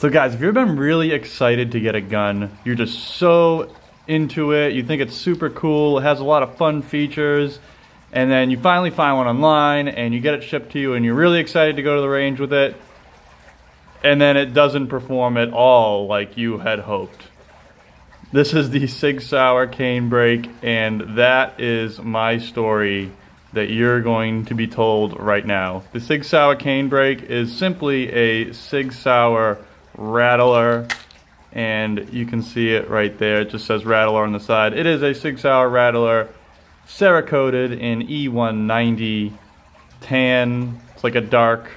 So guys, if you've been really excited to get a gun, you're just so into it, you think it's super cool, it has a lot of fun features, and then you finally find one online and you get it shipped to you and you're really excited to go to the range with it, and then it doesn't perform at all like you had hoped. This is the Sig Sauer Canebrake, and that is my story that you're going to be told right now. The Sig Sauer Canebrake is simply a Sig Sauer Rattler, and you can see it right there. It just says Rattler on the side. It is a Sig Sauer Rattler, Cerakoted in E190 tan. It's like a dark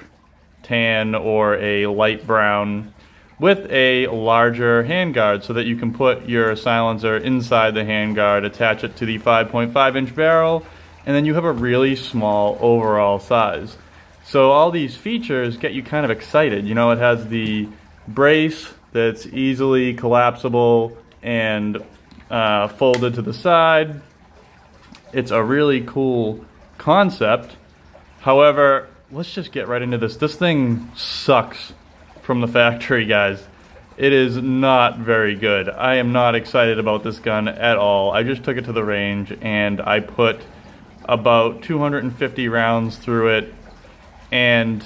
tan or a light brown with a larger handguard so that you can put your silencer inside the handguard, attach it to the 5.5-inch barrel, and then you have a really small overall size. So all these features get you kind of excited. You know, it has the brace that's easily collapsible and folded to the side. It's a really cool concept. However, let's just get right into this. This thing sucks from the factory, guys. It is not very good. I am not excited about this gun at all. I just took it to the range and I put about 250 rounds through it, and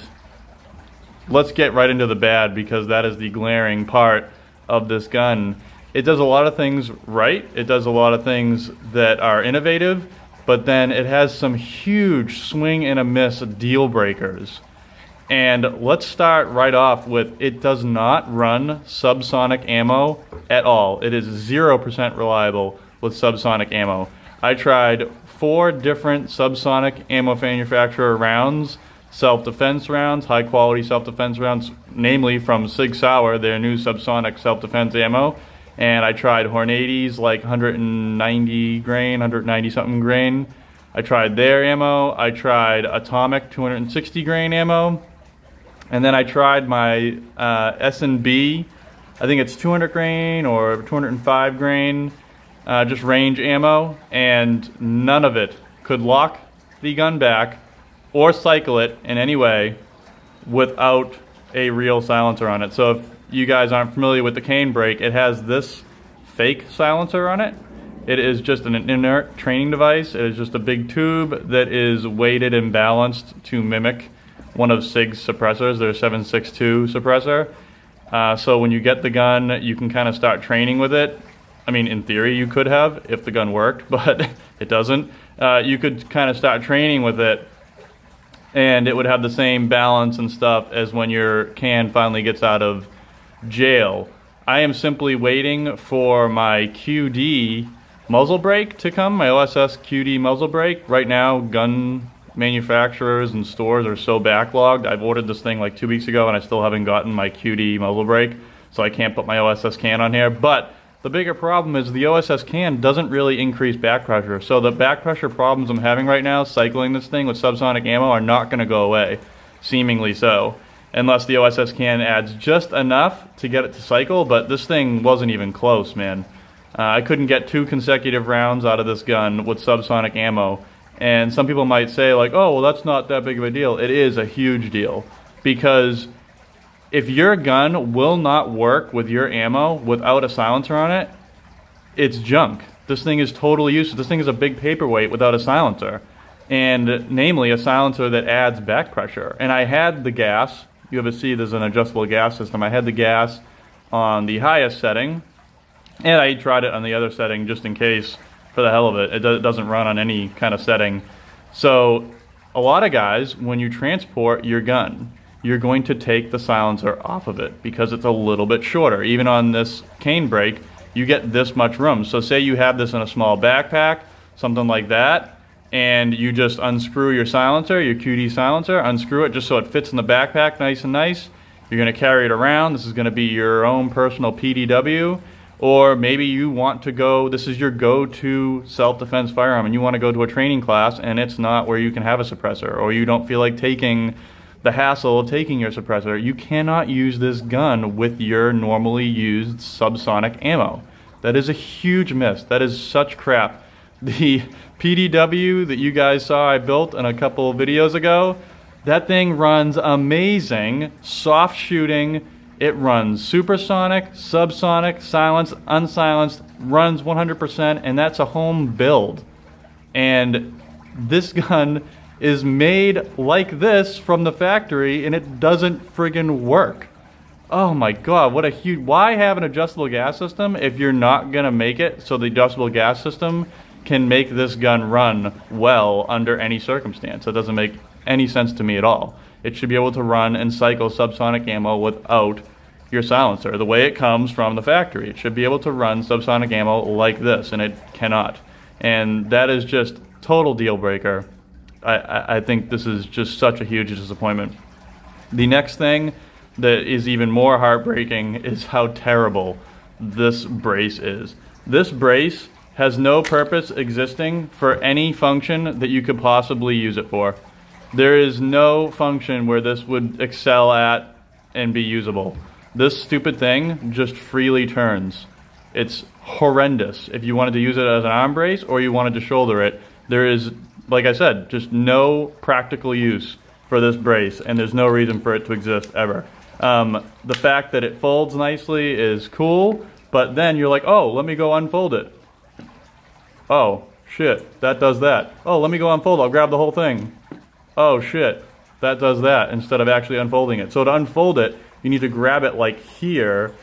let's get right into the bad, because that is the glaring part of this gun. It does a lot of things right. It does a lot of things that are innovative, but then it has some huge swing and a miss deal breakers. And let's start right off with, it does not run subsonic ammo at all. It is 0% reliable with subsonic ammo. I tried 4 different subsonic ammo manufacturer rounds, self-defense rounds, high-quality self-defense rounds, namely from Sig Sauer, their new subsonic self-defense ammo. And I tried Hornady's, like 190 grain, 190 something grain. I tried their ammo. I tried Atomic 260 grain ammo. And then I tried my S&B, I think it's 200 grain or 205 grain, just range ammo, and none of it could lock the gun back or cycle it in any way without a real silencer on it. So if you guys aren't familiar with the Canebrake, it has this fake silencer on it. It is just an inert training device. It is just a big tube that is weighted and balanced to mimic one of Sig's suppressors, their 7.62 suppressor. So when you get the gun, you can kind of start training with it. I mean, in theory you could have, if the gun worked, but it doesn't. You could kind of start training with it, and it would have the same balance and stuff as when your can finally gets out of jail. I am simply waiting for my QD muzzle brake to come, my OSS QD muzzle brake. Right now, gun manufacturers and stores are so backlogged. I've ordered this thing like 2 weeks ago and I still haven't gotten my QD muzzle brake, so I can't put my OSS can on here. But the bigger problem is the OSS can doesn't really increase back pressure. So the back pressure problems I'm having right now cycling this thing with subsonic ammo are not going to go away, seemingly so, unless the OSS can adds just enough to get it to cycle. But this thing wasn't even close, man. I couldn't get 2 consecutive rounds out of this gun with subsonic ammo. And some people might say like, oh, well, that's not that big of a deal. It is a huge deal, because if your gun will not work with your ammo without a silencer on it, it's junk. This thing is totally useless. This thing is a big paperweight without a silencer, and namely a silencer that adds back pressure. And I had the gas. You ever see there's an adjustable gas system. I had the gas on the highest setting, and I tried it on the other setting just in case, for the hell of it. It doesn't run on any kind of setting. So a lot of guys, when you transport your gun, you're going to take the silencer off of it because it's a little bit shorter. Even on this Canebrake, you get this much room. So say you have this in a small backpack, something like that, and you just unscrew your silencer, your QD silencer, unscrew it just so it fits in the backpack nice and nice. You're going to carry it around. This is going to be your own personal PDW. Or maybe you want to go, this is your go-to self-defense firearm, and you want to go to a training class and it's not where you can have a suppressor, or you don't feel like taking the hassle of taking your suppressor. You cannot use this gun with your normally used subsonic ammo. That is a huge miss. That is such crap. The PDW that you guys saw I built in a couple of videos ago, that thing runs amazing, soft shooting, It runs supersonic, subsonic, silenced, unsilenced, runs 100%, and that's a home build. And this gun is made like this from the factory, and it doesn't friggin' work. Oh my god, what a huge... Why have an adjustable gas system if you're not gonna make it so the adjustable gas system can make this gun run well under any circumstance? It doesn't make any sense to me at all. It should be able to run and cycle subsonic ammo without your silencer, the way it comes from the factory. It should be able to run subsonic ammo like this, and it cannot. And that is just total deal breaker. I think this is just such a huge disappointment. The next thing that is even more heartbreaking is how terrible this brace is. This brace has no purpose existing for any function that you could possibly use it for. There is no function where this would excel at and be usable. This stupid thing just freely turns. It's horrendous. If you wanted to use it as an arm brace or you wanted to shoulder it, there is, like I said, just no practical use for this brace, and there's no reason for it to exist ever. The fact that it folds nicely is cool, but then you're like, oh, let me go unfold it. Oh, shit, that does that. Oh, let me go unfold it. I'll grab the whole thing. Oh, shit, that does that instead of actually unfolding it. So to unfold it, you need to grab it like here,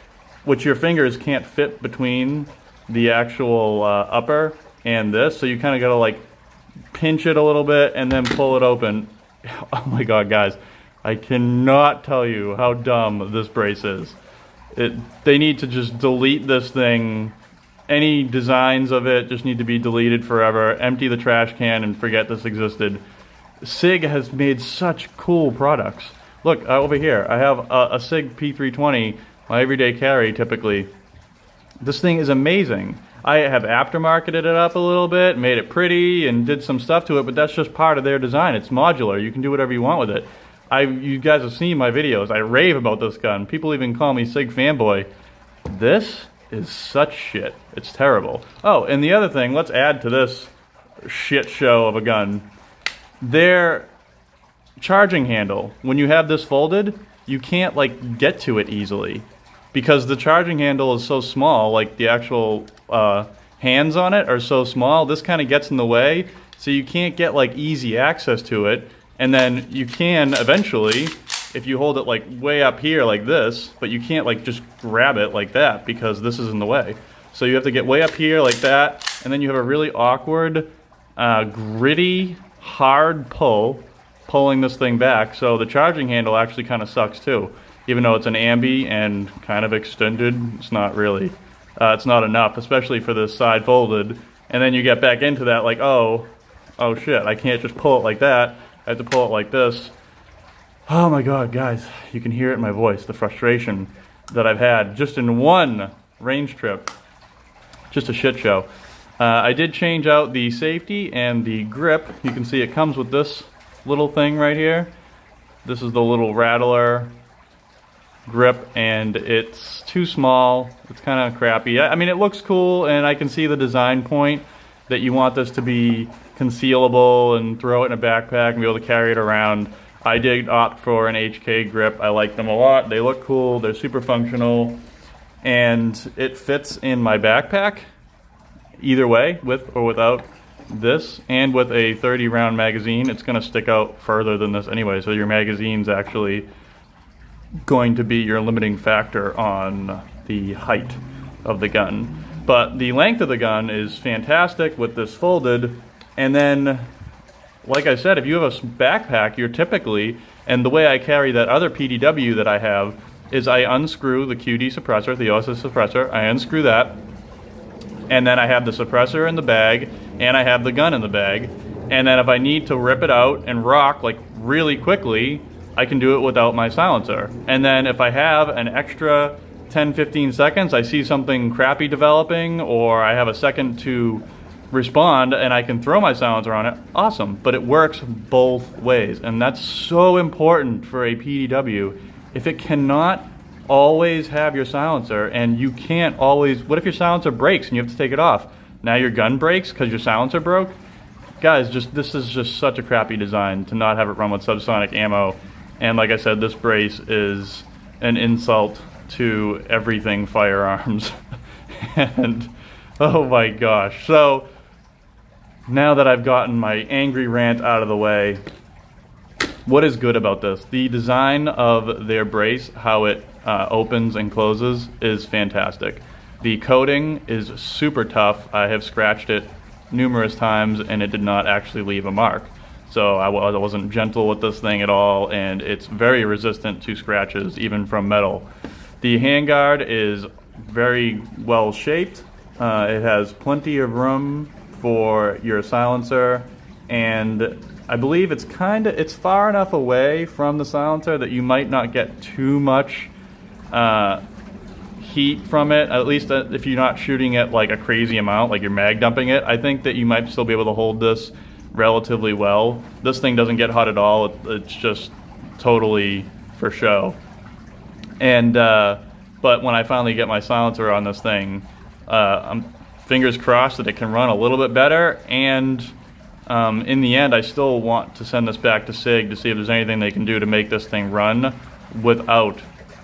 which your fingers can't fit between the actual upper and this. So you kind of got to like pinch it a little bit and then pull it open. Oh my god, guys, I cannot tell you how dumb this brace is. They need to just delete this thing. Any designs of it just need to be deleted forever. Empty the trash can and forget this existed. Sig has made such cool products. Look, over here, I have a Sig P320, my everyday carry typically. This thing is amazing. I have aftermarketed it up a little bit, made it pretty, and did some stuff to it, but that's just part of their design. It's modular. You can do whatever you want with it. You guys have seen my videos. I rave about this gun. People even call me Sig fanboy. This is such shit. It's terrible. Oh, and the other thing, let's add to this shit show of a gun. Their charging handle, when you have this folded, you can't like get to it easily because the charging handle is so small, like the actual hands on it are so small, this kind of gets in the way, so you can't get like easy access to it. And then you can eventually, if you hold it like way up here like this, but you can't like just grab it like that because this is in the way. So you have to get way up here like that, and then you have a really awkward, gritty, hard pulling this thing back. So the charging handle actually kind of sucks too. Even though it's an ambi and kind of extended, it's not really, it's not enough, especially for this side folded. And then you get back into that like, oh shit, I can't just pull it like that. I have to pull it like this. Oh my god, guys, you can hear it in my voice, the frustration that I've had just in one range trip. Just a shit show. I did change out the safety and the grip. You can see it comes with this little thing right here. This is the little Rattler grip, and it's too small. It's kind of crappy. I mean, it looks cool, and I can see the design point that you want this to be concealable and throw it in a backpack and be able to carry it around. I did opt for an HK grip. I like them a lot. They look cool. They're super functional, and it fits in my backpack either way, with or without this. And with a 30 round magazine, it's going to stick out further than this anyway, so your magazine's actually going to be your limiting factor on the height of the gun. But the length of the gun is fantastic with this folded. And then, like I said, if you have a backpack, you're typically, and the way I carry that other PDW that I have is I unscrew the QD suppressor, the OSS suppressor, I unscrew that, and then I have the suppressor in the bag, and I have the gun in the bag. And then if I need to rip it out and rock like really quickly, I can do it without my silencer. And then if I have an extra 10-15 seconds, I see something crappy developing, or I have a second to respond and I can throw my silencer on it, awesome. But it works both ways, and that's so important for a PDW. If it cannot always have your silencer, and you can't always, what if your silencer breaks and you have to take it off? Now your gun breaks because your silencer broke? Guys, this is just such a crappy design to not have it run with subsonic ammo. And like I said, this brace is an insult to everything firearms. And oh my gosh. So now that I've gotten my angry rant out of the way, what is good about this? The design of their brace, how it opens and closes, is fantastic. The coating is super tough. I have scratched it numerous times and it did not actually leave a mark. So I wasn't gentle with this thing at all, and it's very resistant to scratches, even from metal. The handguard is very well shaped. It has plenty of room for your silencer, and I believe it's far enough away from the silencer that you might not get too much heat from it, at least if you're not shooting it like a crazy amount, like you're mag dumping it. I think that you might still be able to hold this relatively well. This thing doesn't get hot at all. It's just totally for show. And but when I finally get my silencer on this thing, I'm fingers crossed that it can run a little bit better. And in the end, I still want to send this back to Sig to see if there's anything they can do to make this thing run without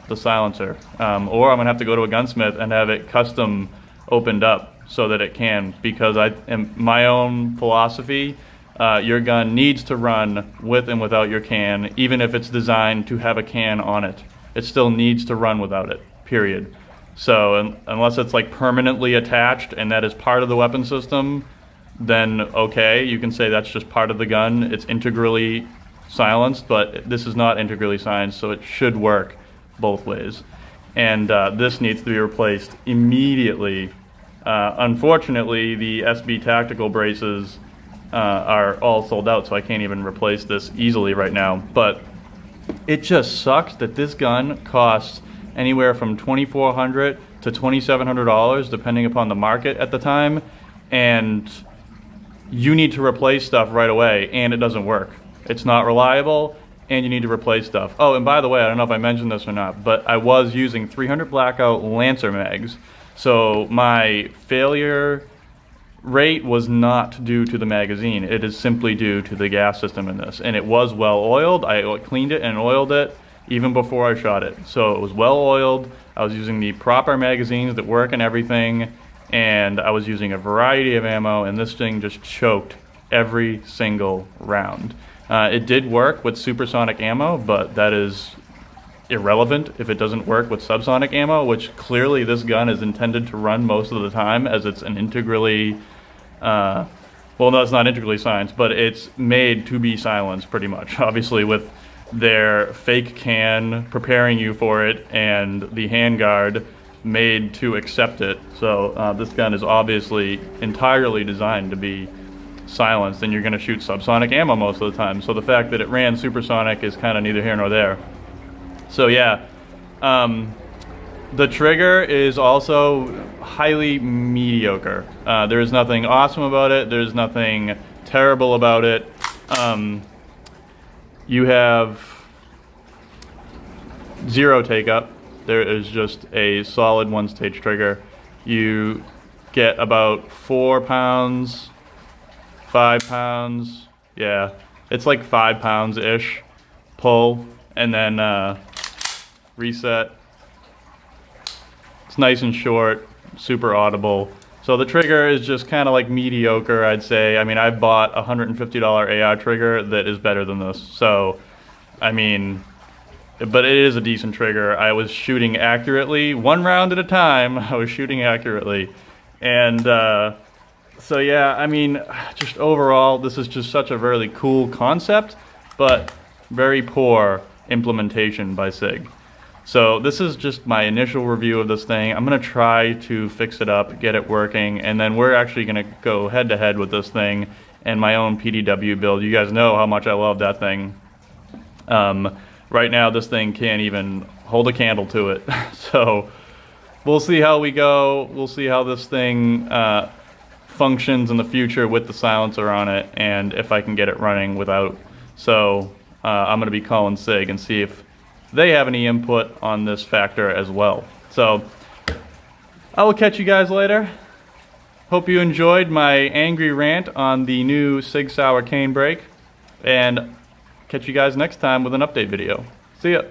the silencer. Or I'm gonna have to go to a gunsmith and have it custom opened up so that it can, because in my own philosophy, your gun needs to run with and without your can, even if it's designed to have a can on it. It still needs to run without it, period. So unless it's like permanently attached and that is part of the weapon system, then okay, you can say that's just part of the gun. It's integrally silenced, but this is not integrally silenced, so it should work both ways. And this needs to be replaced immediately. Unfortunately, the SB tactical braces are all sold out, so I can't even replace this easily right now. But it just sucks that this gun costs anywhere from $2,400 to $2,700 depending upon the market at the time, and you need to replace stuff right away, and it doesn't work. It's not reliable, and you need to replace stuff. Oh, and by the way, I don't know if I mentioned this or not, but I was using 300 Blackout Lancer mags, so my failure rate was not due to the magazine. It is simply due to the gas system in this, and it was well oiled. I cleaned it and oiled it even before I shot it, so it was well oiled. I was using the proper magazines that work and everything, and I was using a variety of ammo, and this thing just choked every single round. It did work with supersonic ammo, but that is irrelevant if it doesn't work with subsonic ammo, which clearly this gun is intended to run most of the time, as it's an integrally, well, no, it's not integrally silenced, but it's made to be silenced pretty much, obviously, with their fake can preparing you for it and the handguard made to accept it. So this gun is obviously entirely designed to be silenced, and you're going to shoot subsonic ammo most of the time. So the fact that it ran supersonic is kind of neither here nor there. So yeah, the trigger is also highly mediocre. There is nothing awesome about it. There's nothing terrible about it. You have zero take-up. There is just a solid one-stage trigger. You get about 4 pounds, 5 pounds, yeah, it's like 5 pounds-ish pull, and then reset. It's nice and short, super audible. So the trigger is just kind of like mediocre, I'd say. I mean, I've bought a $150 AR trigger that is better than this. So, I mean, but it is a decent trigger. I was shooting accurately, 1 round at a time. I was shooting accurately. And so yeah, I mean, just overall, this is just such a really cool concept, but very poor implementation by Sig. So this is just my initial review of this thing. I'm going to try to fix it up, get it working, and then we're actually going to go head-to-head with this thing and my own PDW build. You guys know how much I love that thing. Right now, this thing can't even hold a candle to it. So we'll see how we go. We'll see how this thing functions in the future with the silencer on it, and if I can get it running without. So I'm going to be calling Sig and see if they have any input on this factor as well. So I will catch you guys later. Hope you enjoyed my angry rant on the new Sig Sauer Canebrake, and catch you guys next time with an update video. See ya.